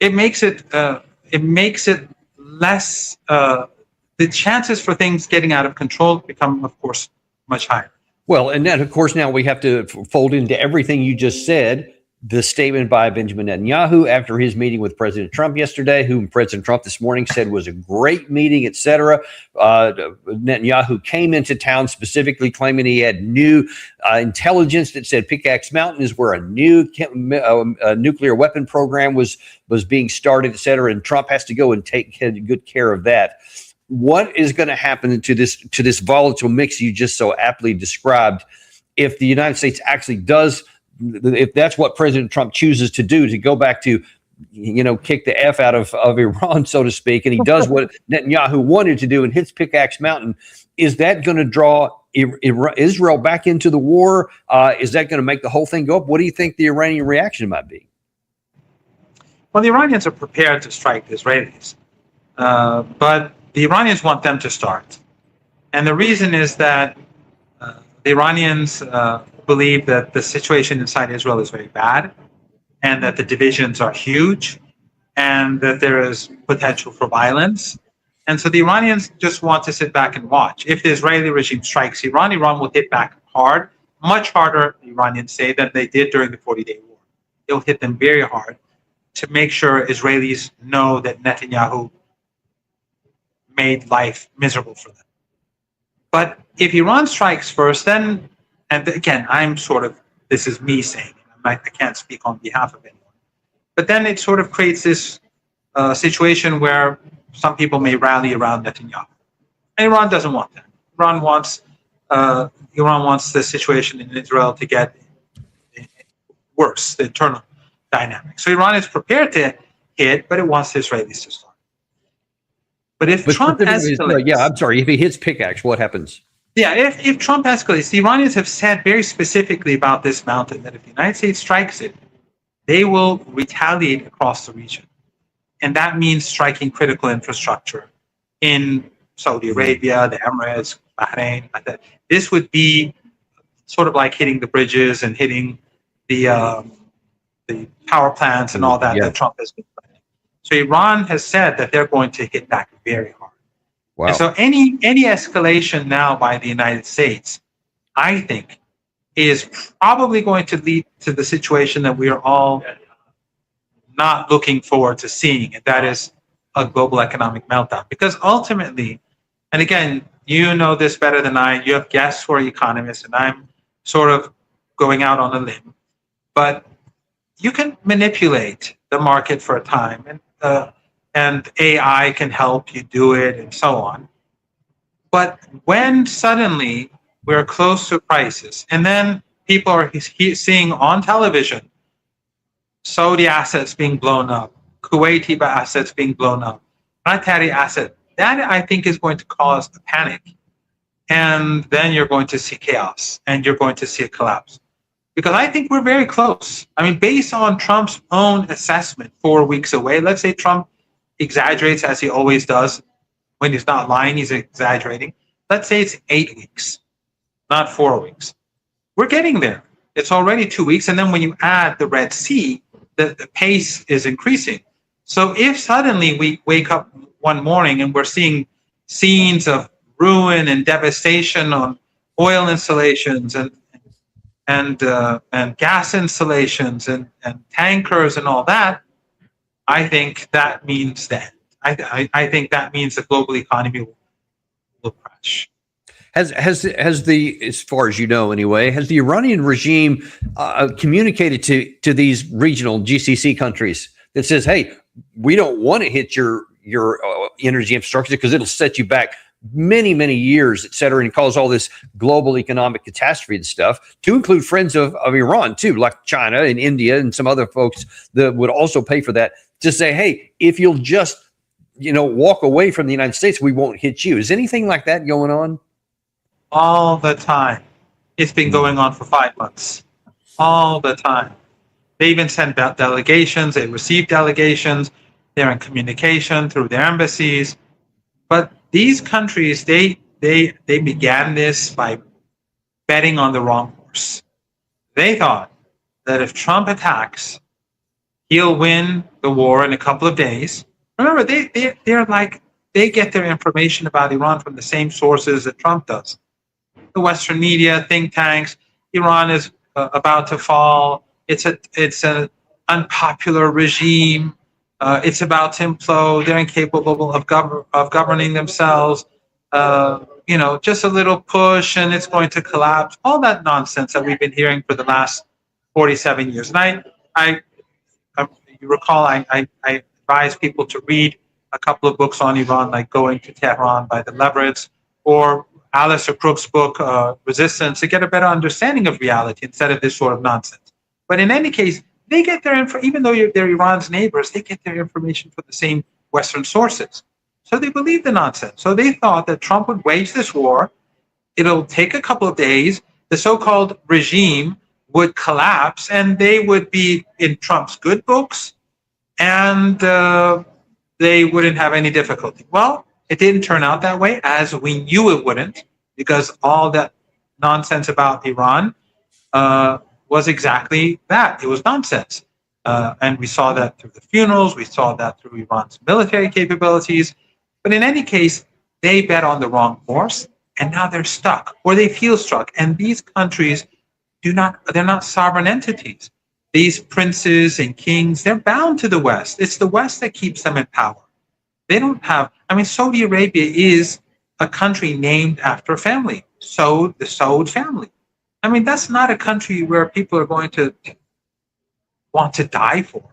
it less. The chances for things getting out of control become, of course, much higher. Well, and then, of course, now we have to fold into everything you just said the statement by Benjamin Netanyahu after his meeting with President Trump yesterday, whom President Trump this morning said was a great meeting, etc. Netanyahu came into town specifically claiming he had new intelligence that said Pickaxe Mountain is where a new nuclear weapon program was being started, etc. And Trump has to go and take good care of that. What is going to happen to this volatile mix you just so aptly described if the United States actually does, if that's what President Trump chooses to do, to go back to, kick the F out of Iran, so to speak, and he does what Netanyahu wanted to do and hits Pickaxe Mountain? Is that going to draw Israel back into the war? Is that going to make the whole thing go up? What do you think the Iranian reaction might be? Well, the Iranians are prepared to strike the Israelis, but the Iranians want them to start. And the reason is that the Iranians believe that the situation inside Israel is very bad, and that the divisions are huge, and that there is potential for violence. And so the Iranians just want to sit back and watch. If the Israeli regime strikes Iran, Iran will hit back hard, much harder, the Iranians say, than they did during the 40-day war. It'll hit them very hard to make sure Israelis know that Netanyahu made life miserable for them. But if Iran strikes first, then, and again, this is me saying, I can't speak on behalf of anyone, but then it sort of creates this situation where some people may rally around Netanyahu. And Iran doesn't want that. Iran wants the situation in Israel to get worse, the internal dynamic. So Iran is prepared to hit, but it wants the Israelis to start. But if Trump escalates... if he hits Pickaxe, what happens? Yeah, if Trump escalates, the Iranians have said very specifically about this mountain that if the United States strikes it, they will retaliate across the region. And that means striking critical infrastructure in Saudi Arabia, the Emirates, Bahrain, like that. This would be sort of like hitting the bridges and hitting the power plants and all that that Trump has been planning. So Iran has said that they're going to hit back very hard. Wow. And so any escalation now by the United States, I think, is probably going to lead to the situation that we are all not looking forward to seeing, and that is a global economic meltdown. Because ultimately, and again, you know this better than I, you have guests who are economists, and I'm sort of going out on a limb, but you can manipulate the market for a time, and AI can help you do it and so on. But when suddenly we're close to a crisis, and then people are seeing on television Saudi assets being blown up, Kuwaiti assets being blown up, Qatari asset, that I think is going to cause a panic. And then you're going to see chaos, and you're going to see a collapse. Because I think we're very close. I mean, based on Trump's own assessment, 4 weeks away, let's say Trump exaggerates as he always does. When he's not lying, he's exaggerating. Let's say it's 8 weeks, not 4 weeks. We're getting there. It's already 2 weeks. And then when you add the Red Sea, the pace is increasing. So if suddenly we wake up one morning and we're seeing scenes of ruin and devastation on oil installations and gas installations and tankers and all that, I think that means that. I think that means the global economy will crash. Has the, as far as you know anyway, has the Iranian regime communicated to these regional GCC countries that says, hey, we don't want to hit your energy infrastructure because it'll set you back many, many years, et cetera, and cause all this global economic catastrophe and stuff, to include friends of Iran too, like China and India and some other folks that would also pay for that, to say, hey, if you'll just, walk away from the United States, we won't hit you. Is anything like that going on? All the time. It's been going on for 5 months. All the time. They even send out delegations. They receive delegations. They're in communication through their embassies. But these countries, they began this by betting on the wrong horse. They thought that if Trump attacks, He'll win the war in a couple of days. Remember, they're like, they get their information about Iran from the same sources that Trump does. The Western media, think tanks. Iran is about to fall. It's an unpopular regime. It's about to implode. They're incapable of governing themselves. Just a little push and it's going to collapse. All that nonsense that we've been hearing for the last 47 years. And you recall, I advise people to read a couple of books on Iran, like Going to Tehran by the Leverets, or Alistair Crook's book, Resistance, to get a better understanding of reality instead of this sort of nonsense. But in any case, they get their info, even though they're Iran's neighbors, they get their information from the same Western sources. So they believe the nonsense. So they thought that Trump would wage this war. It'll take a couple of days. The so-called regime would collapse, and they would be in Trump's good books, and they wouldn't have any difficulty. Well, it didn't turn out that way, as we knew it wouldn't, because all that nonsense about Iran was exactly that. It was nonsense. And we saw that through the funerals. We saw that through Iran's military capabilities. But in any case, they bet on the wrong horse, and now they're stuck, or they feel stuck. And these countries they're not sovereign entities. These princes and kings, they're bound to the West. It's the West that keeps them in power. They don't have, Saudi Arabia is a country named after a family, the Saud family. That's not a country where people are going to want to die for.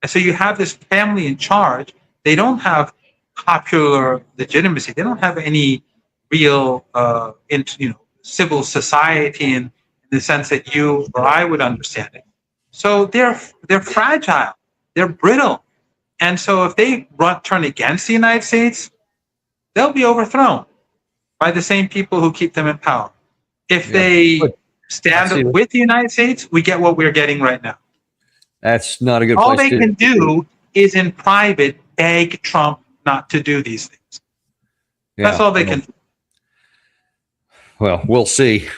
And so you have this family in charge. They don't have popular legitimacy. They don't have any real, civil society in the sense that you or I would understand it. So they're fragile. They're brittle. And so if they turn against the United States, they'll be overthrown by the same people who keep them in power. If they stand with the United States, we get what we're getting right now. That's not a good All place they can do is in private beg Trump not to do these things. That's all they can do. Well, we'll see.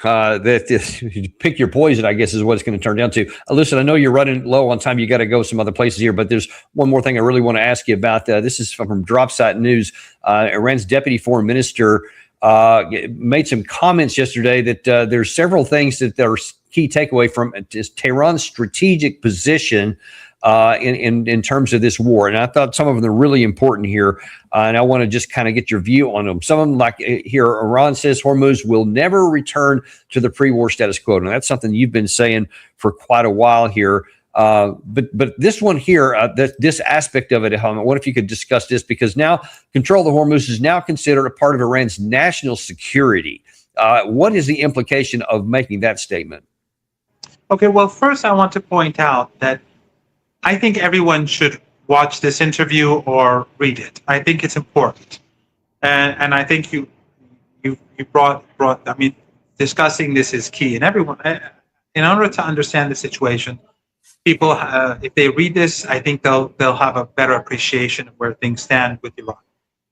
Pick your poison, I guess, is what it's going to turn down to. Listen, I know you're running low on time. You got to go some other places here, but there's one more thing I really want to ask you about. This is from Dropsite News. Iran's deputy foreign minister made some comments yesterday that there's several things that are key takeaway from Tehran's strategic position in terms of this war. And I thought some of them are really important here. And I want to just kind of get your view on them. Some of them, like here, Iran says Hormuz will never return to the pre-war status quo. And that's something you've been saying for quite a while here. But this one here, this aspect of it, I wonder if you could discuss this, because now control of the Hormuz is now considered a part of Iran's national security. What is the implication of making that statement? Okay, well, first I want to point out that I think everyone should watch this interview or read it. I think it's important, and I think you brought. Discussing this is key, and everyone, in order to understand the situation, people, if they read this, I think they'll have a better appreciation of where things stand with Iran.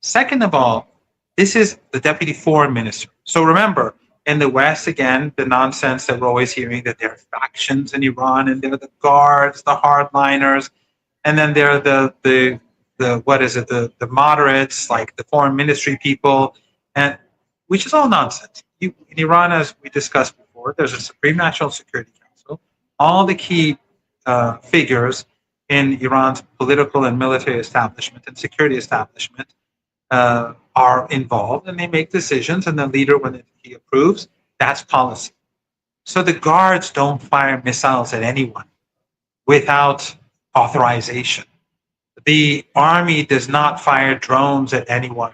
Second of all, this is the deputy foreign minister. So remember, in the West, again, the nonsense that we're always hearing, that there are factions in Iran, and they're the guards, the hardliners, and then there are the moderates, like the foreign ministry people, and which is all nonsense. In Iran, as we discussed before, there's a Supreme National Security Council. All the key figures in Iran's political and military establishment and security establishment are involved, and they make decisions, and the leader, when he approves, that's policy. So the guards don't fire missiles at anyone without authorization. The army does not fire drones at anyone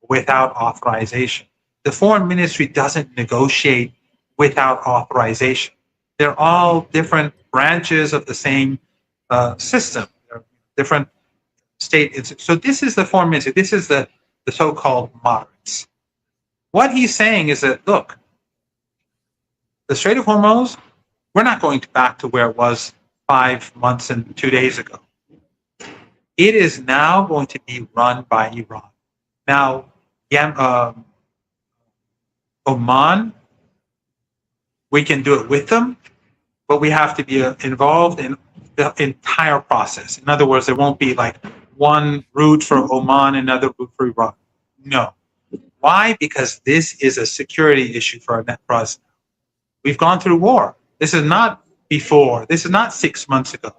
without authorization. The foreign ministry doesn't negotiate without authorization. They're all different branches of the same system. They're different state. So this is the foreign ministry. This is the so-called moderates. What he's saying is that, look, the Strait of Hormuz, we're not going back to where it was 5 months and 2 days ago. It is now going to be run by Iran. Now, Oman, we can do it with them, but we have to be involved in the entire process. In other words, there won't be like one route for Oman, another route for Iran. No. Why? Because this is a security issue for us. We've gone through war. This is not before. This is not 6 months ago.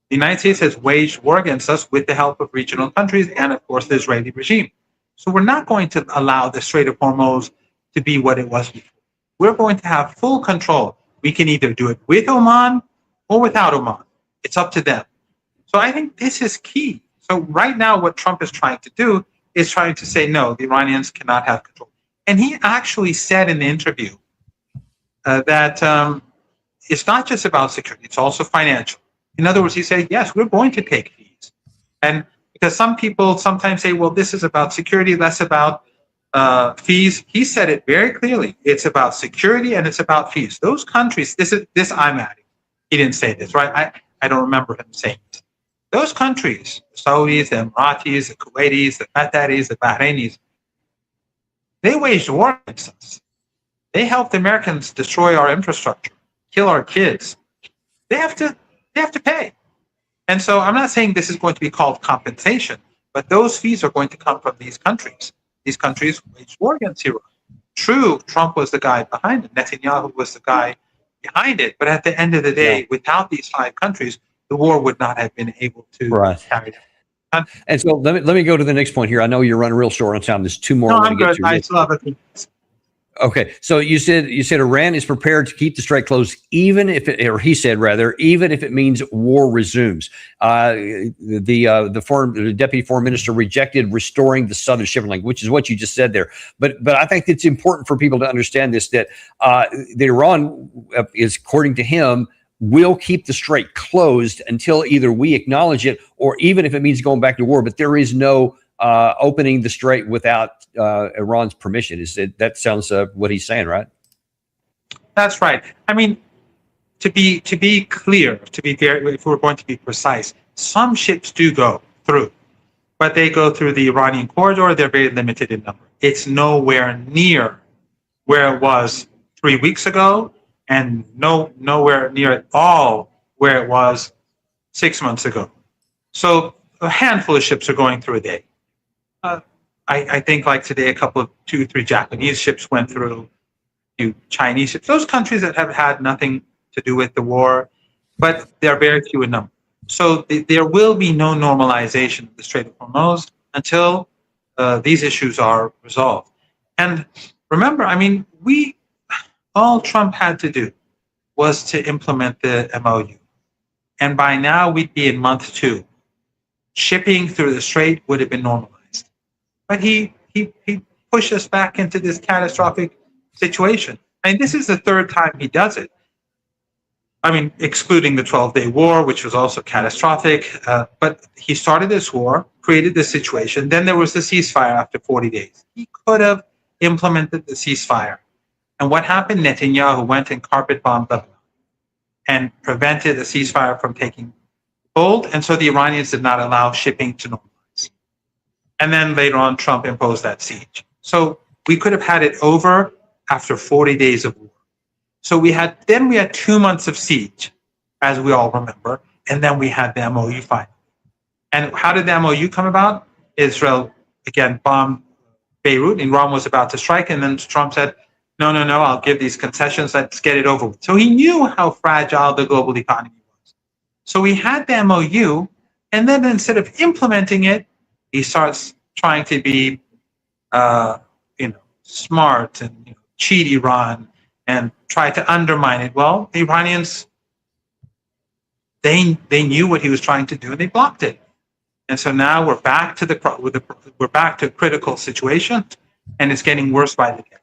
The United States has waged war against us with the help of regional countries and, of course, the Israeli regime. So we're not going to allow the Strait of Hormuz to be what it was before. We're going to have full control. We can either do it with Oman or without Oman. It's up to them. So I think this is key. So right now, what Trump is trying to do is trying to say, no, the Iranians cannot have control. And he actually said in the interview that it's not just about security, it's also financial. In other words, he said, yes, we're going to take fees. And because some people sometimes say, well, this is about security, less about fees. He said it very clearly. It's about security and it's about fees. Those countries, this I'm adding. He didn't say this, right? I don't remember him saying this. Those countries, the Saudis, the Emiratis, the Kuwaitis, the Qataris, the Bahrainis, they waged war against us. They helped the Americans destroy our infrastructure, kill our kids. They have to pay. And so I'm not saying this is going to be called compensation, but those fees are going to come from these countries. These countries waged war against Iran. True, Trump was the guy behind it. Netanyahu was the guy behind it. But at the end of the day, without these 5 countries, the war would not have been able to carry out. And so let me go to the next point here. I know you're running real short on time. There's 2 more. No, I'm good. I still have a few. Okay, so you said Iran is prepared to keep the strait closed, even if it, or he said rather, even if it means war resumes. The deputy foreign minister rejected restoring the southern shipping link, which is what you just said there. But I think it's important for people to understand this, that Iran is, according to him, will keep the strait closed until either we acknowledge it, or even if it means going back to war. But there is no opening the strait without Iran's permission. That sounds what he's saying, right? That's right. I mean, to be clear, to be very, if we're going to be precise, some ships do go through, but they go through the Iranian corridor. They're very limited in number. It's nowhere near where it was 3 weeks ago, and nowhere near at all where it was 6 months ago. So a handful of ships are going through a day. I think like today, a couple of 2 or 3 Japanese ships went through, a few Chinese ships, those countries that have had nothing to do with the war, but they're very few in number. So there will be no normalization of the Strait of Hormuz until these issues are resolved. And remember, I mean, all Trump had to do was to implement the MOU. And by now we'd be in month 2. Shipping through the strait would have been normalized. But he pushed us back into this catastrophic situation. I mean, this is the 3rd time he does it. I mean, excluding the 12-day war, which was also catastrophic. But he started this war, created this situation. Then there was the ceasefire after 40 days. He could have implemented the ceasefire. And what happened? Netanyahu went and carpet bombed Lebanon and prevented the ceasefire from taking hold. And so the Iranians did not allow shipping to normalize. And then later on, Trump imposed that siege. So we could have had it over after 40 days of war. So we had 2 months of siege, as we all remember, and then we had the MOU finally. And how did the MOU come about? Israel, again, bombed Beirut. Iran was about to strike, and then Trump said, no, I'll give these concessions, let's get it over with. So he knew how fragile the global economy was. So we had the MOU, and then instead of implementing it, he starts trying to be, smart and cheat Iran and try to undermine it. Well, the Iranians, they knew what he was trying to do and they blocked it. And so now we're back to a critical situation, and it's getting worse by the day.